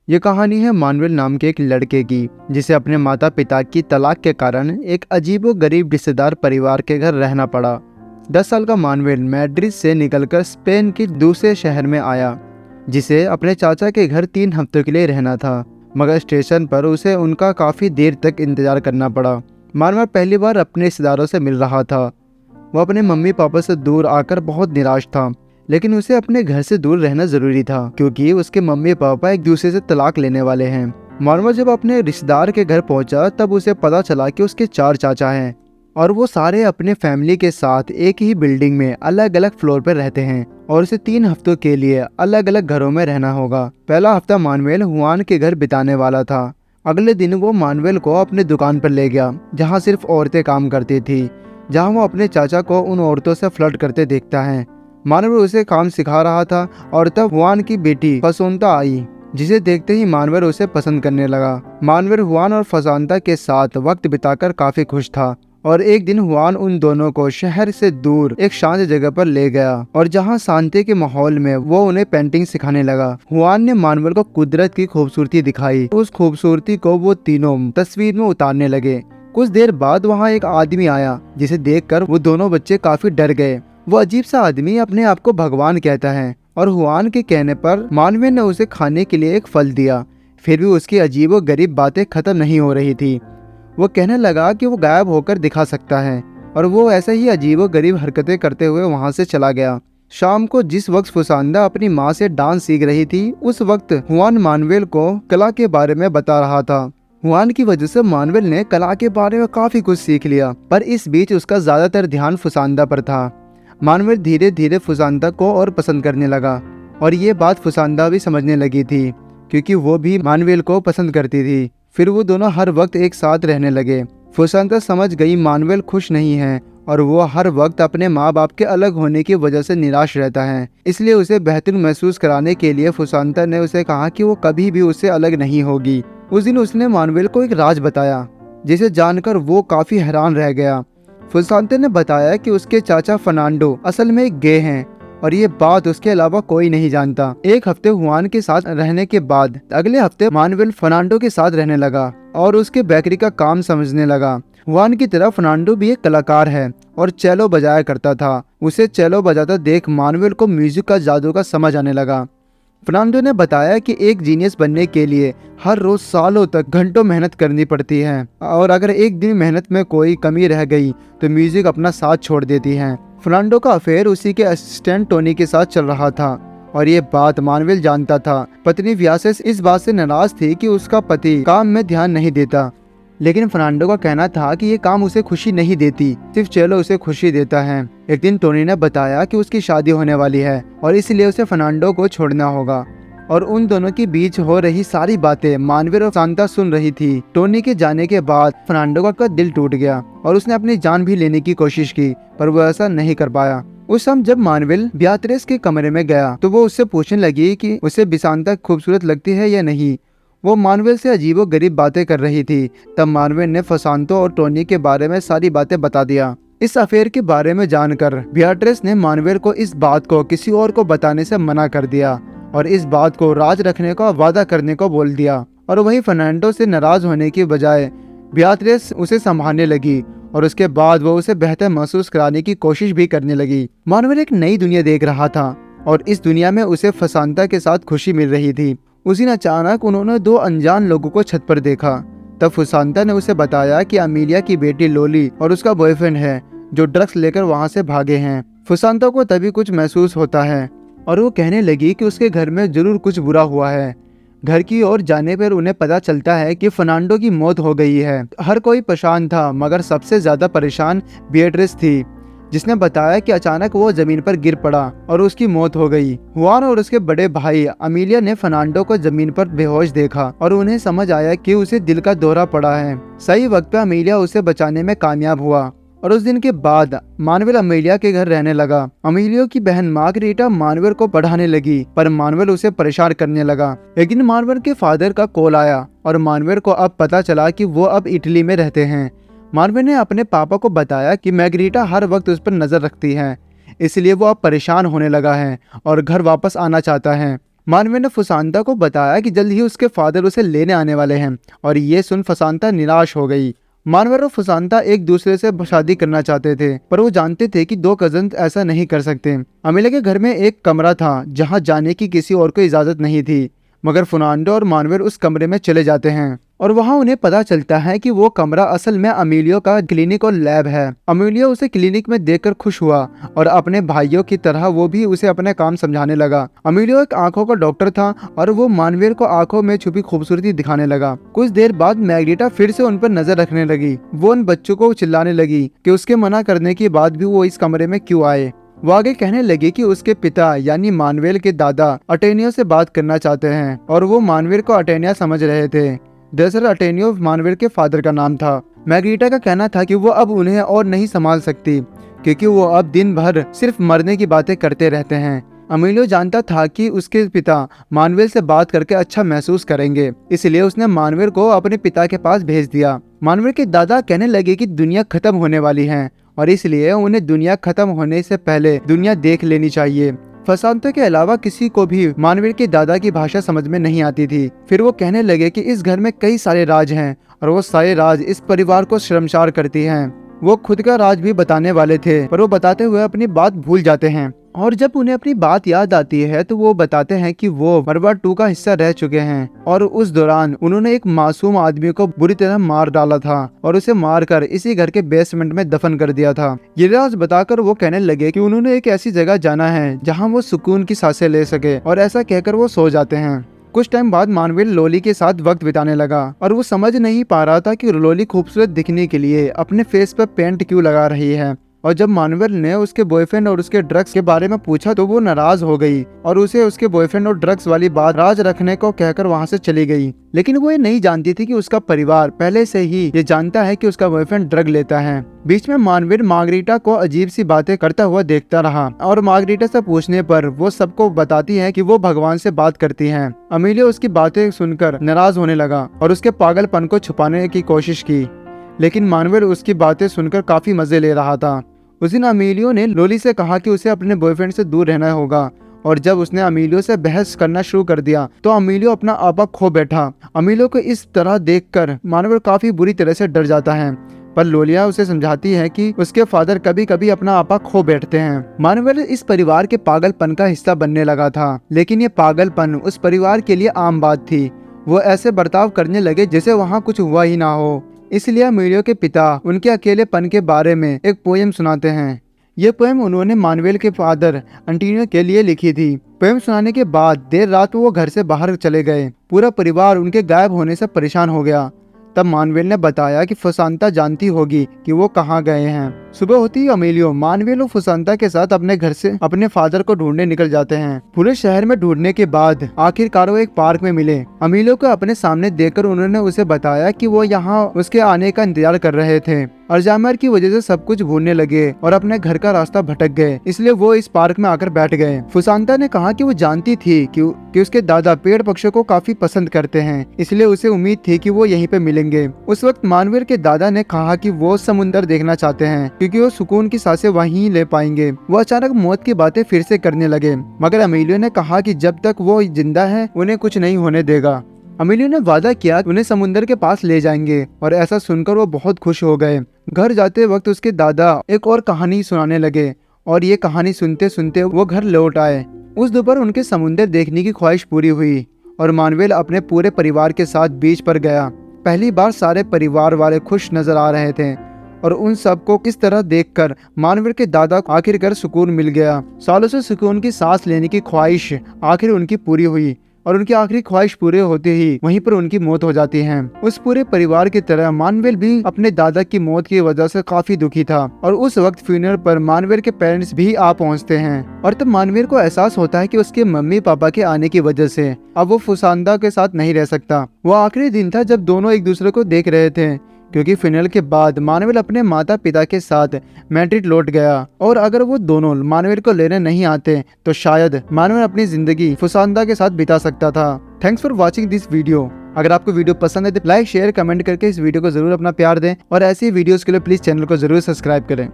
ये कहानी है मानुएल नाम के एक लड़के की, जिसे अपने माता पिता की तलाक के कारण एक अजीबो-गरीब रिश्तेदार परिवार के घर रहना पड़ा। 10 साल का मानुएल मैड्रिड से निकलकर स्पेन के दूसरे शहर में आया, जिसे अपने चाचा के घर 3 हफ्तों के लिए रहना था। मगर स्टेशन पर उसे उनका काफ़ी देर तक इंतजार करना पड़ा। मानुएल पहली बार अपने रिश्तेदारों से मिल रहा था। वो अपने मम्मी पापा से दूर आकर बहुत निराश था, लेकिन उसे अपने घर से दूर रहना जरूरी था क्योंकि उसके मम्मी पापा एक दूसरे से तलाक लेने वाले हैं। मानुएल जब अपने रिश्तेदार के घर पहुंचा तब उसे पता चला कि उसके 4 चाचा हैं और वो सारे अपने फैमिली के साथ एक ही बिल्डिंग में अलग अलग फ्लोर पर रहते हैं और उसे 3 हफ्तों के लिए अलग अलग घरों में रहना होगा। पहला हफ्ता मानुएल हुआन के घर बिताने वाला था। अगले दिन वो मानुएल को अपने दुकान पर ले गया, जहाँ सिर्फ औरतें काम करती थी, जहाँ वो अपने चाचा को उन औरतों से फ्लर्ट करते देखता है। मानुएल उसे काम सिखा रहा था और तब हुआन की बेटी फसोंता आई, जिसे देखते ही मानुएल उसे पसंद करने लगा। मानुएल हुआन और फसोंता के साथ वक्त बिताकर काफी खुश था और एक दिन हुआन उन दोनों को शहर से दूर एक शांत जगह पर ले गया और जहां शांति के माहौल में वो उन्हें पेंटिंग सिखाने लगा। हुआन ने मानुएल को कुदरत की खूबसूरती दिखाई। उस खूबसूरती को वो तीनों तस्वीर में उतारने लगे। कुछ देर बाद वहाँ एक आदमी आया, जिसे देखकर वो दोनों बच्चे काफी डर गए। वो अजीब सा आदमी अपने आप को भगवान कहता है और हुआन के कहने पर मानुएल ने उसे खाने के लिए एक फल दिया। फिर भी उसकी अजीबो गरीब बातें खत्म नहीं हो रही थी। वो कहने लगा कि वो गायब होकर दिखा सकता है और वो ऐसे ही अजीबो गरीब हरकतें करते हुए वहाँ से चला गया। शाम को जिस वक्त फुसांदा अपनी माँ से डांस सीख रही थी, उस वक्त हुआन मानुएल को कला के बारे में बता रहा था। हुआन की वजह से मानुएल ने कला के बारे में काफी कुछ सीख लिया, पर इस बीच उसका ज्यादातर ध्यान फुसांदा पर था। मानुएल धीरे धीरे फुसांदा को और पसंद करने लगा और ये बात फुसांदा भी समझने लगी थी, क्योंकि वो भी मानुएल को पसंद करती थी। फिर वो दोनों हर वक्त एक साथ रहने लगे। फुसांदा समझ गई मानुएल खुश नहीं है और वो हर वक्त अपने माँ बाप के अलग होने की वजह से निराश रहता है। इसलिए उसे बेहतर महसूस कराने के लिए फुसांदा ने उसे कहा कि वो कभी भी उससे अलग नहीं होगी। उस दिन उसने मानुएल को एक राज बताया, जिसे जानकर वो काफी हैरान रह गया। फुसांते ने बताया कि उसके चाचा फर्नांडो असल में एक गे हैं और ये बात उसके अलावा कोई नहीं जानता। एक हफ्ते हुआन के साथ रहने के बाद अगले हफ्ते मानुएल फर्नांडो के साथ रहने लगा और उसके बेकरी का काम समझने लगा। हुआन की तरह फर्नांडो भी एक कलाकार है और चेलो बजाया करता था। उसे चेलो बजाता देख मानुएल को म्यूजिक का जादू का समझ आने लगा। फर्नांडो ने बताया कि एक जीनियस बनने के लिए हर रोज सालों तक घंटों मेहनत करनी पड़ती है और अगर एक दिन मेहनत में कोई कमी रह गई तो म्यूजिक अपना साथ छोड़ देती है। फर्नांडो का अफेयर उसी के असिस्टेंट टोनी के साथ चल रहा था और ये बात मानुएल जानता था। पत्नी व्यासेस इस बात से नाराज थी कि उसका पति काम में ध्यान नहीं देता, लेकिन फर्नांडो का कहना था कि ये काम उसे खुशी नहीं देती, सिर्फ चेलो उसे खुशी देता है। एक दिन टोनी ने बताया कि उसकी शादी होने वाली है और इसलिए उसे फर्नांडो को छोड़ना होगा और उन दोनों के बीच हो रही सारी बातें मानुएल और शांता सुन रही थी। टोनी के जाने के बाद फर्नांडो का दिल टूट गया और उसने अपनी जान भी लेने की कोशिश की, पर वो ऐसा नहीं कर पाया। उस समय जब मानुएल बियात्रेस के कमरे में गया तो वो उससे पूछने लगी कि उसे बिसांता खूबसूरत लगती है या नहीं। वो मानुएल से अजीबो गरीब बातें कर रही थी। तब मानुएल ने फसांतो और टोनी के बारे में सारी बातें बता दिया। इस अफेयर के बारे में जानकर बियाट्रेस ने मानुएल को इस बात को किसी और को बताने से मना कर दिया और इस बात को राज रखने का वादा करने को बोल दिया। और वही फर्नांडो से नाराज होने की बजाय बियात्रेस उसे संभालने लगी और उसके बाद वो उसे बेहतर महसूस कराने की कोशिश भी करने लगी। मानुएल एक नई दुनिया देख रहा था और इस दुनिया में उसे फसांता के साथ खुशी मिल रही थी। उस दिन अचानक उन्होंने 2 अनजान लोगों को छत पर देखा। तब फुसांता ने उसे बताया कि अमीलिया की बेटी लोली और उसका बॉयफ्रेंड है, जो ड्रग्स लेकर वहां से भागे हैं। फुसांता को तभी कुछ महसूस होता है और वो कहने लगी कि उसके घर में जरूर कुछ बुरा हुआ है। घर की ओर जाने पर उन्हें पता चलता है कि फर्नांडो की मौत हो गई है। हर कोई परेशान था, मगर सबसे ज्यादा परेशान बियाट्रेस थी, जिसने बताया कि अचानक वो जमीन पर गिर पड़ा और उसकी मौत हो गई। हुआन और उसके बड़े भाई अमीलिया ने फर्नांडो को जमीन पर बेहोश देखा और उन्हें समझ आया कि उसे दिल का दौरा पड़ा है। सही वक्त पे अमीलिया उसे बचाने में कामयाब हुआ और उस दिन के बाद मानुएल अमीलिया के घर रहने लगा। अमीलिया की बहन मार्गरीटा मानुएल को पढ़ाने लगी, पर मानुएल उसे परेशान करने लगा। एक दिन मानुएल के फादर का कॉल आया और मानुएल को अब पता चला कि वो अब इटली में रहते हैं। मानुएल ने अपने पापा को बताया कि मार्गरीटा हर वक्त उस पर नजर रखती है, इसलिए वो अब परेशान होने लगा है और घर वापस आना चाहता है। मानवेल ने फुसांता को बताया कि जल्द ही उसके फादर उसे लेने आने वाले हैं और ये सुन फुसांता निराश हो गई। मानवेल और फुसांता एक दूसरे से शादी करना चाहते थे, पर वो जानते थे कि दो कजन ऐसा नहीं कर सकते। अमीला के घर में एक कमरा था जहाँ जाने की किसी और को इजाजत नहीं थी, मगर फर्नांडो और मानवेल उस कमरे में चले जाते हैं और वहाँ उन्हें पता चलता है कि वो कमरा असल में अमीलियो का क्लिनिक और लैब है। अमीलियो उसे क्लिनिक में देखकर खुश हुआ और अपने भाइयों की तरह वो भी उसे अपने काम समझाने लगा। अमीलियो एक आंखों का डॉक्टर था और वो मानवेल को आंखों में छुपी खूबसूरती दिखाने लगा। कुछ देर बाद मैग्रीटा फिर से उन पर नजर रखने लगी। वो उन बच्चों को चिल्लाने लगी कि उसके मना करने के बाद भी वो इस कमरे में क्यों आए। वो आगे कहने लगे कि उसके पिता यानी मानवेल के दादा अटेनियो से बात करना चाहते हैं और वो मानवेल को अटेनिया समझ रहे थे। दरअसल अटेनियो मानवेल के फादर का नाम था। मैग्रीटा का कहना था कि वो अब उन्हें और नहीं संभाल सकती क्योंकि वो अब दिन भर सिर्फ मरने की बातें करते रहते हैं। अमीलियो जानता था कि उसके पिता मानवेल से बात करके अच्छा महसूस करेंगे, इसलिए उसने मानवेल को अपने पिता के पास भेज दिया। मानवेल के दादा कहने लगे कि दुनिया खत्म होने वाली है और इसलिए उन्हें दुनिया खत्म होने से पहले दुनिया देख लेनी चाहिए। फसांतो के अलावा किसी को भी मानवेल के दादा की भाषा समझ में नहीं आती थी। फिर वो कहने लगे कि इस घर में कई सारे राज हैं और वो सारे राज इस परिवार को शर्मसार करती हैं। वो खुद का राज भी बताने वाले थे, पर वो बताते हुए अपनी बात भूल जाते हैं और जब उन्हें अपनी बात याद आती है तो वो बताते हैं कि वो वर्ल्ड वार 2 का हिस्सा रह चुके हैं और उस दौरान उन्होंने एक मासूम आदमी को बुरी तरह मार डाला था और उसे मारकर इसी घर के बेसमेंट में दफन कर दिया था। ये राज बताकर वो कहने लगे कि उन्होंने एक ऐसी जगह जाना है जहाँ वो सुकून की सांसें ले सके और ऐसा कहकर वो सो जाते हैं। कुछ टाइम बाद मानवेल लोली के साथ वक्त बिताने लगा और वो समझ नहीं पा रहा था कि लोली खूबसूरत दिखने के लिए अपने फेस पर पेंट क्यों लगा रही है। और जब मानवेल ने उसके बॉयफ्रेंड और उसके ड्रग्स के बारे में पूछा तो वो नाराज हो गई और उसे उसके बॉयफ्रेंड और ड्रग्स वाली बात राज रखने को कहकर वहाँ से चली गई। लेकिन वो ये नहीं जानती थी कि उसका परिवार पहले से ही ये जानता है कि उसका बॉयफ्रेंड ड्रग लेता है। बीच में मानवेल मार्गरीटा को अजीब सी बातें करता हुआ देखता रहा और मार्गरीटा से पूछने पर वो सबको बताती है कि वो भगवान से बात करती है। अमीलियो उसकी बातें सुनकर नाराज होने लगा और उसके पागलपन को छुपाने की कोशिश की, लेकिन मानवेल उसकी बातें सुनकर काफी मजे ले रहा था। उस दिन अमीलियो ने लोली से कहा कि उसे अपने बॉयफ्रेंड से दूर रहना होगा और जब उसने अमीलियो से बहस करना शुरू कर दिया तो अमीलियो अपना आपा खो बैठा। अमीलियो को इस तरह देखकर मानवेल काफी बुरी तरह से डर जाता है, पर लोलिया उसे समझाती है कि उसके फादर कभी कभी अपना आपा खो बैठते हैं। मानवेल इस परिवार के पागलपन का हिस्सा बनने लगा था, लेकिन ये पागलपन उस परिवार के लिए आम बात थी। वो ऐसे बर्ताव करने लगे जैसे वहाँ कुछ हुआ ही ना हो। इसलिए अमीलियो के पिता उनके अकेलेपन के बारे में एक पोएम सुनाते हैं। ये पोएम उन्होंने मानवेल के फादर एंटोनियो के लिए लिखी थी। पोएम सुनाने के बाद देर रात वो घर से बाहर चले गए। पूरा परिवार उनके गायब होने से परेशान हो गया। तब मानवेल ने बताया कि फुसांता जानती होगी कि वो कहाँ गए हैं। सुबह होती ही अमीलियो मानवेल और फुसांता के साथ अपने घर से अपने फादर को ढूंढने निकल जाते हैं। पूरे शहर में ढूंढने के बाद आखिरकार वो एक पार्क में मिले। अमीलियो को अपने सामने देखकर उन्होंने उसे बताया कि वो यहाँ उसके आने का इंतजार कर रहे थे। अल्जाइमर की वजह से सब कुछ भूलने लगे और अपने घर का रास्ता भटक गए, इसलिए वो इस पार्क में आकर बैठ गए। फुसांता ने कहा कि वो जानती थी कि उसके दादा पेड़ पक्षियों को काफी पसंद करते हैं, इसलिए उसे उम्मीद थी कि वो यहीं पे मिलेंगे। उस वक्त मानवेल के दादा ने कहा कि वो समुंदर देखना चाहते हैं क्योंकि वो सुकून की सांसें वहीं ले पाएंगे। वो अचानक मौत की बातें फिर से करने लगे, मगर अमीलियो ने कहा कि जब तक वो जिंदा है उन्हें कुछ नहीं होने देगा। अमीलियो ने वादा किया उन्हें समुंदर के पास ले जाएंगे और ऐसा सुनकर वो बहुत खुश हो गए। घर जाते वक्त उसके दादा एक और कहानी सुनाने लगे और ये कहानी सुनते सुनते वो घर लौट आए। उस दोपहर उनके समुंदर देखने की ख्वाहिश पूरी हुई और मानवेल अपने पूरे परिवार के साथ बीच पर गया। पहली बार सारे परिवार वाले खुश नजर आ रहे थे और उन सबको किस तरह देखकर मानवेल के दादा को आखिरकार सुकून मिल गया। सालों से सुकून की सांस लेने की ख्वाहिश आखिर उनकी पूरी हुई और उनकी आखिरी ख्वाहिश पूरे होते ही वहीं पर उनकी मौत हो जाती है। उस पूरे परिवार की तरह मानवेल भी अपने दादा की मौत की वजह से काफी दुखी था और उस वक्त फ्यूनरल पर मानवेल के पेरेंट्स भी आ पहुंचते हैं और तब मानवेल को एहसास होता है कि उसके मम्मी पापा के आने की वजह से अब वो फुसांदा के साथ नहीं रह सकता। वो आखिरी दिन था जब दोनों एक दूसरे को देख रहे थे, क्योंकि फिनल के बाद मानवेल अपने माता पिता के साथ मैड्रिड लौट गया और अगर वो दोनों मानवेल को लेने नहीं आते तो शायद मानवेल अपनी जिंदगी फुसांदा के साथ बिता सकता था। Thanks for watching this video. अगर आपको वीडियो पसंद है तो लाइक शेयर कमेंट करके इस वीडियो को जरूर अपना प्यार दें और ऐसी वीडियोस के लिए प्लीज चैनल को जरूर सब्सक्राइब करें।